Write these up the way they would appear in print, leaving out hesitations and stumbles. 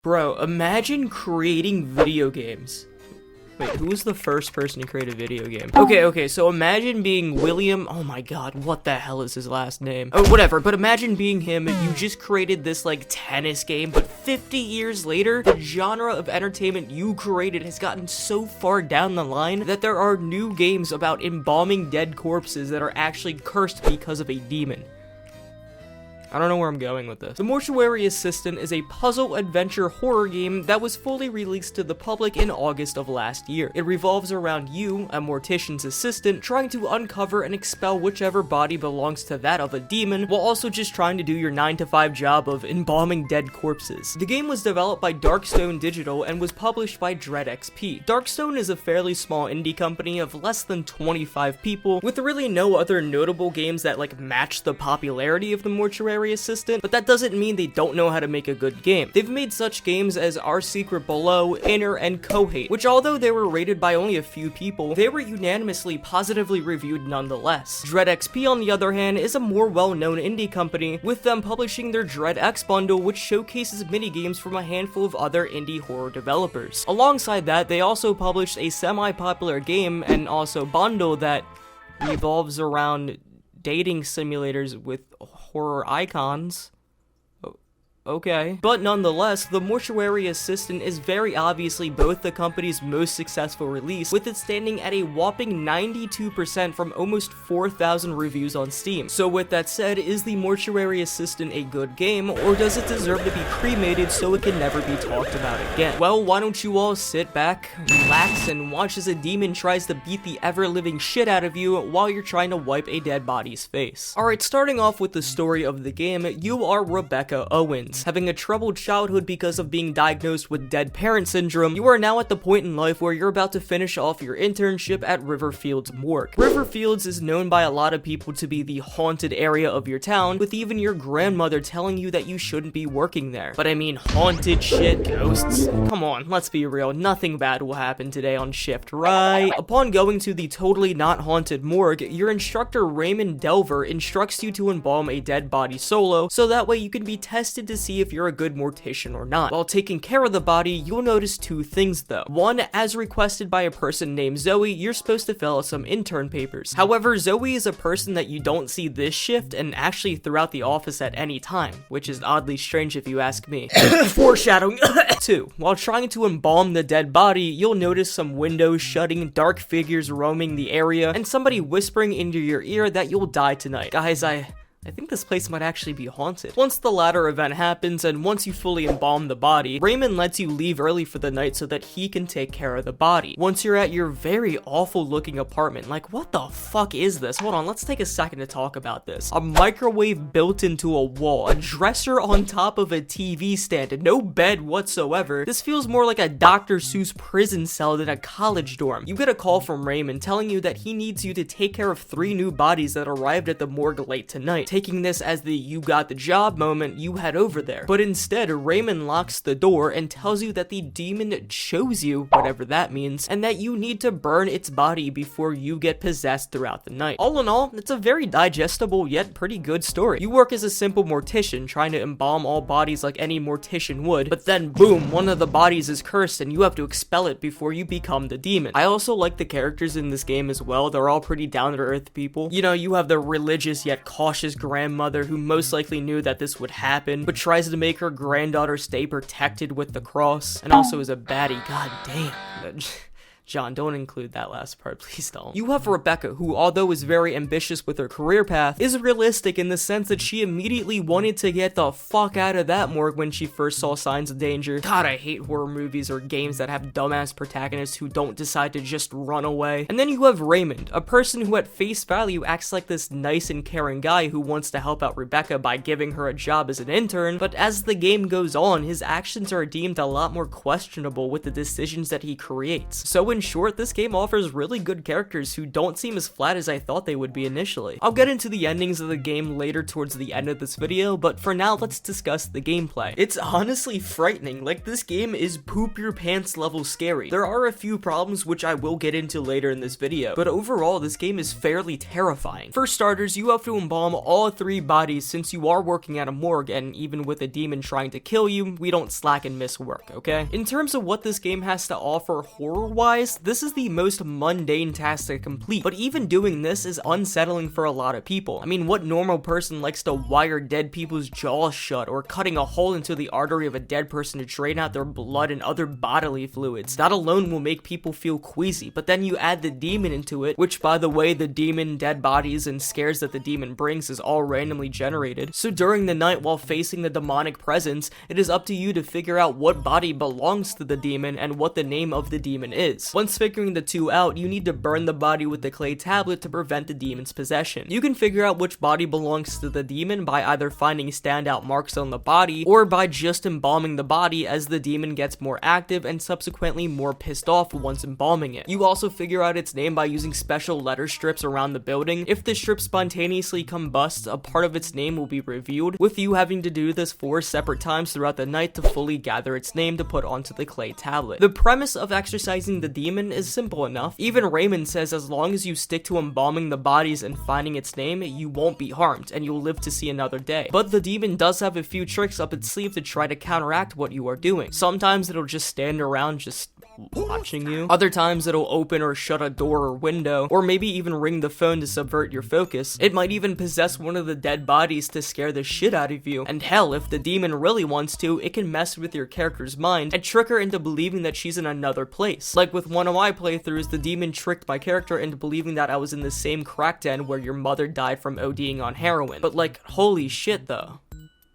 Bro, imagine creating video games. Wait, who was the first person to create a video game? Okay, so imagine being William, oh my god, what the hell is his last name? Oh, whatever, but imagine being him, you just created this, like, tennis game, but 50 years later, the genre of entertainment you created has gotten so far down the line that there are new games about embalming dead corpses that are actually cursed because of a demon. I don't know where I'm going with this. The Mortuary Assistant is a puzzle adventure horror game that was fully released to the public in August of last year. It revolves around you, a mortician's assistant, trying to uncover and expel whichever body belongs to that of a demon, while also just trying to do your 9-to-5 job of embalming dead corpses. The game was developed by Darkstone Digital and was published by Dread XP. Darkstone is a fairly small indie company of less than 25 people, with really no other notable games that like match the popularity of the Mortuary Assistant, but that doesn't mean they don't know how to make a good game. They've made such games as Our Secret Below, Inner, and Cohate, which although they were rated by only a few people, they were unanimously positively reviewed nonetheless. Dread XP, on the other hand, is a more well-known indie company, with them publishing their Dread X bundle, which showcases minigames from a handful of other indie horror developers. Alongside that, they also published a semi-popular game and also bundle that revolves around dating simulators with horror icons. Okay. But nonetheless, the Mortuary Assistant is very obviously both the company's most successful release, with it standing at a whopping 92% from almost 4,000 reviews on Steam. So with that said, is the Mortuary Assistant a good game, or does it deserve to be cremated so it can never be talked about again? Well, why don't you all sit back, relax, and watch as a demon tries to beat the ever-living shit out of you while you're trying to wipe a dead body's face. Alright, starting off with the story of the game, you are Rebecca Owens. Having a troubled childhood because of being diagnosed with dead parent syndrome, you are now at the point in life where you're about to finish off your internship at Riverfields Morgue. Riverfields is known by a lot of people to be the haunted area of your town, with even your grandmother telling you that you shouldn't be working there. But I mean, haunted shit, ghosts? Come on, let's be real, nothing bad will happen today on shift, right? Upon going to the totally not haunted morgue, your instructor Raymond Delver instructs you to embalm a dead body solo, so that way you can be tested to see if you're a good mortician or not. While taking care of the body, you'll notice two things though. One, as requested by a person named Zoe, you're supposed to fill out some intern papers. However, Zoe is a person that you don't see this shift and actually throughout the office at any time, which is oddly strange if you ask me. Foreshadowing. 2, while trying to embalm the dead body, you'll notice some windows shutting, dark figures roaming the area, and somebody whispering into your ear that you'll die tonight. Guys, I think this place might actually be haunted. Once the latter event happens, and once you fully embalm the body, Raymond lets you leave early for the night so that he can take care of the body. Once you're at your very awful looking apartment, like what the fuck is this? Hold on, let's take a second to talk about this. A microwave built into a wall, a dresser on top of a TV stand, and no bed whatsoever. This feels more like a Dr. Seuss prison cell than a college dorm. You get a call from Raymond telling you that he needs you to take care of 3 new bodies that arrived at the morgue late tonight. Taking this as the you got the job moment, you head over there. But instead, Raymond locks the door and tells you that the demon chose you, whatever that means, and that you need to burn its body before you get possessed throughout the night. All in all, it's a very digestible yet pretty good story. You work as a simple mortician trying to embalm all bodies like any mortician would, but then boom, one of the bodies is cursed and you have to expel it before you become the demon. I also like the characters in this game as well. They're all pretty down-to-earth people. You know, you have the religious yet cautious grandmother who most likely knew that this would happen, but tries to make her granddaughter stay protected with the cross, and also is a baddie. God damn. John, don't include that last part, please don't. You have Rebecca, who, although is very ambitious with her career path, is realistic in the sense that she immediately wanted to get the fuck out of that morgue when she first saw signs of danger. God, I hate horror movies or games that have dumbass protagonists who don't decide to just run away. And then you have Raymond, a person who at face value acts like this nice and caring guy who wants to help out Rebecca by giving her a job as an intern, but as the game goes on, his actions are deemed a lot more questionable with the decisions that he creates. So in in short, this game offers really good characters who don't seem as flat as I thought they would be initially. I'll get into the endings of the game later towards the end of this video, but for now, let's discuss the gameplay. It's honestly frightening. Like, this game is poop your pants level scary. There are a few problems which I will get into later in this video, but overall, this game is fairly terrifying. For starters, you have to embalm all 3 bodies since you are working at a morgue, and even with a demon trying to kill you, we don't slack and miss work, okay? In terms of what this game has to offer horror-wise, this is the most mundane task to complete, but even doing this is unsettling for a lot of people. I mean, what normal person likes to wire dead people's jaws shut, or cutting a hole into the artery of a dead person to drain out their blood and other bodily fluids? That alone will make people feel queasy, but then you add the demon into it, which, by the way, the demon, dead bodies, and scares that the demon brings is all randomly generated. So during the night while facing the demonic presence, it is up to you to figure out what body belongs to the demon and what the name of the demon is. Once figuring the two out, you need to burn the body with the clay tablet to prevent the demon's possession. You can figure out which body belongs to the demon by either finding standout marks on the body, or by just embalming the body as the demon gets more active and subsequently more pissed off once embalming it. You also figure out its name by using special letter strips around the building. If the strip spontaneously combusts, a part of its name will be revealed, with you having to do this 4 separate times throughout the night to fully gather its name to put onto the clay tablet. The premise of exorcising the demon is simple enough. Even Raymond says as long as you stick to embalming the bodies and finding its name, you won't be harmed, and you'll live to see another day. But the demon does have a few tricks up its sleeve to try to counteract what you are doing. Sometimes it'll just stand around just watching you. Other times it'll open or shut a door or window, or maybe even ring the phone to subvert your focus. It might even possess one of the dead bodies to scare the shit out of you. And hell, if the demon really wants to, it can mess with your character's mind and trick her into believing that she's in another place. Like with one of my playthroughs, the demon tricked my character into believing that I was in the same crack den where your mother died from ODing on heroin. But like, holy shit though.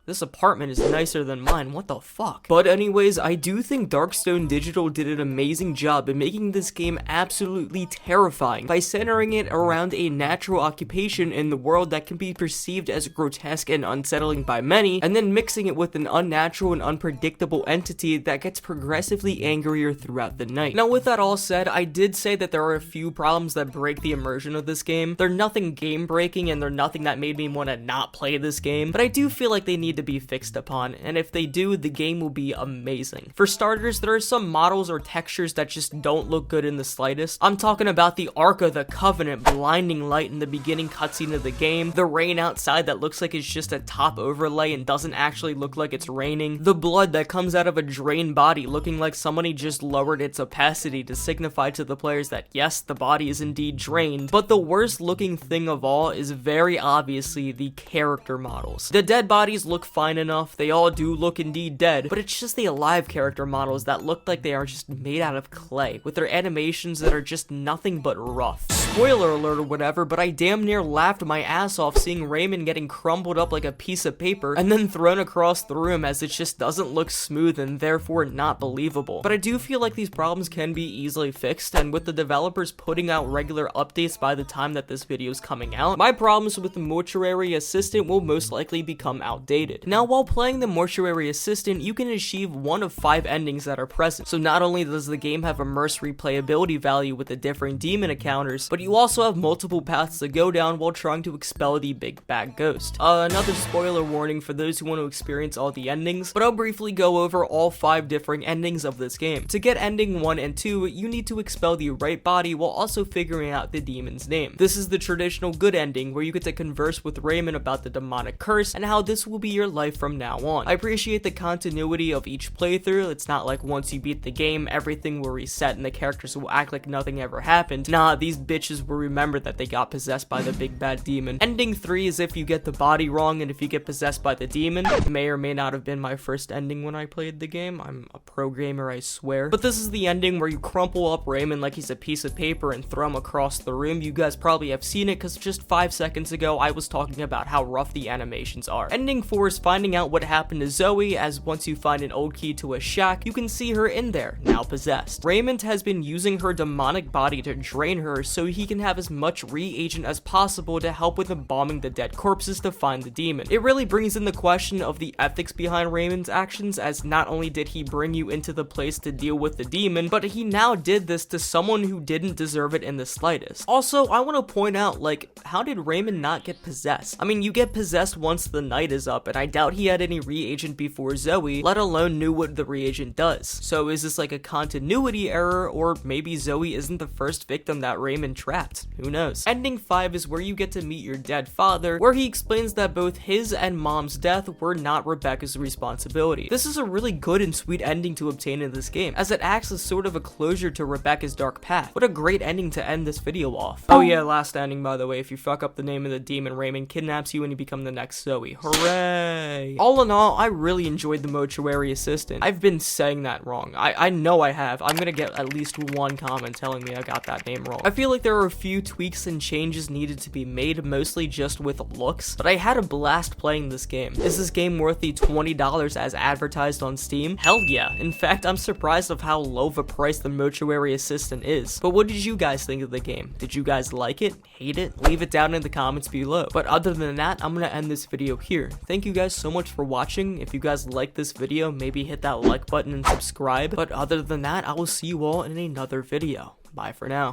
This apartment is nicer than mine, what the fuck? But anyways, I do think Darkstone Digital did an amazing job in making this game absolutely terrifying by centering it around a natural occupation in the world that can be perceived as grotesque and unsettling by many, and then mixing it with an unnatural and unpredictable entity that gets progressively angrier throughout the night. Now with that all said, I did say that there are a few problems that break the immersion of this game. They're nothing game breaking and they're nothing that made me want to not play this game, but I do feel like they need to be fixed upon, and if they do, the game will be amazing. For starters, there are some models or textures that just don't look good in the slightest. I'm talking about the Ark of the Covenant blinding light in the beginning cutscene of the game, the rain outside that looks like it's just a top overlay and doesn't actually look like it's raining, the blood that comes out of a drained body looking like somebody just lowered its opacity to signify to the players that yes, the body is indeed drained. But the worst looking thing of all is very obviously the character models. The dead bodies look fine enough, they all do look indeed dead, but it's just the alive character models that look like they are just made out of clay, with their animations that are just nothing but rough. Spoiler alert or whatever, but I damn near laughed my ass off seeing Raymond getting crumbled up like a piece of paper and then thrown across the room, as it just doesn't look smooth and therefore not believable. But I do feel like these problems can be easily fixed, and with the developers putting out regular updates by the time that this video is coming out, my problems with the Mortuary Assistant will most likely become outdated. Now, while playing the Mortuary Assistant, you can achieve one of 5 endings that are present. So not only does the game have immerse replayability value with the different demon encounters, but you also have multiple paths to go down while trying to expel the big bad ghost. Another spoiler warning for those who want to experience all the endings, but I'll briefly go over all 5 different endings of this game. To get ending 1 and 2, you need to expel the right body while also figuring out the demon's name. This is the traditional good ending, where you get to converse with Raymond about the demonic curse and how this will be your life from now on. I appreciate the continuity of each playthrough. It's not like once you beat the game, everything will reset and the characters will act like nothing ever happened. Nah, these bitches will remember that they got possessed by the big bad demon. Ending 3 is if you get the body wrong and if you get possessed by the demon. It may or may not have been my first ending when I played the game. I'm a pro gamer, I swear. But this is the ending where you crumple up Raymond like he's a piece of paper and throw him across the room. You guys probably have seen it because just 5 seconds ago I was talking about how rough the animations are. Ending 4 is finding out what happened to Zoe, as once you find an old key to a shack, you can see her in there, now possessed. Raymond has been using her demonic body to drain her, so he he can have as much reagent as possible to help with embalming the dead corpses to find the demon. It really brings in the question of the ethics behind Raymond's actions, as not only did he bring you into the place to deal with the demon, but he now did this to someone who didn't deserve it in the slightest. Also, I want to point out, like, how did Raymond not get possessed? I mean, you get possessed once the night is up, and I doubt he had any reagent before Zoe, let alone knew what the reagent does. So is this like a continuity error, or maybe Zoe isn't the first victim that Raymond trapped? Who knows? Ending 5 is where you get to meet your dead father, where he explains that both his and mom's death were not Rebecca's responsibility. This is a really good and sweet ending to obtain in this game, as it acts as sort of a closure to Rebecca's dark path. What a great ending to end this video off. Oh yeah, last ending by the way, if you fuck up the name of the demon, Raymond kidnaps you and you become the next Zoe. Hooray! All in all, I really enjoyed the Mortuary Assistant. I've been saying that wrong. I know I have. I'm gonna get at least one comment telling me I got that name wrong. I feel like there are a few tweaks and changes needed to be made, mostly just with looks, but I had a blast playing this game. Is this game worth the $20 as advertised on Steam? Hell yeah. In fact, I'm surprised of how low of a price the Mortuary Assistant is. But what did you guys think of the game? Did you guys like it? Hate it? Leave it down in the comments below. But other than that, I'm gonna end this video here. Thank you guys so much for watching. If you guys like this video, maybe hit that like button and subscribe. But other than that, I will see you all in another video. Bye for now.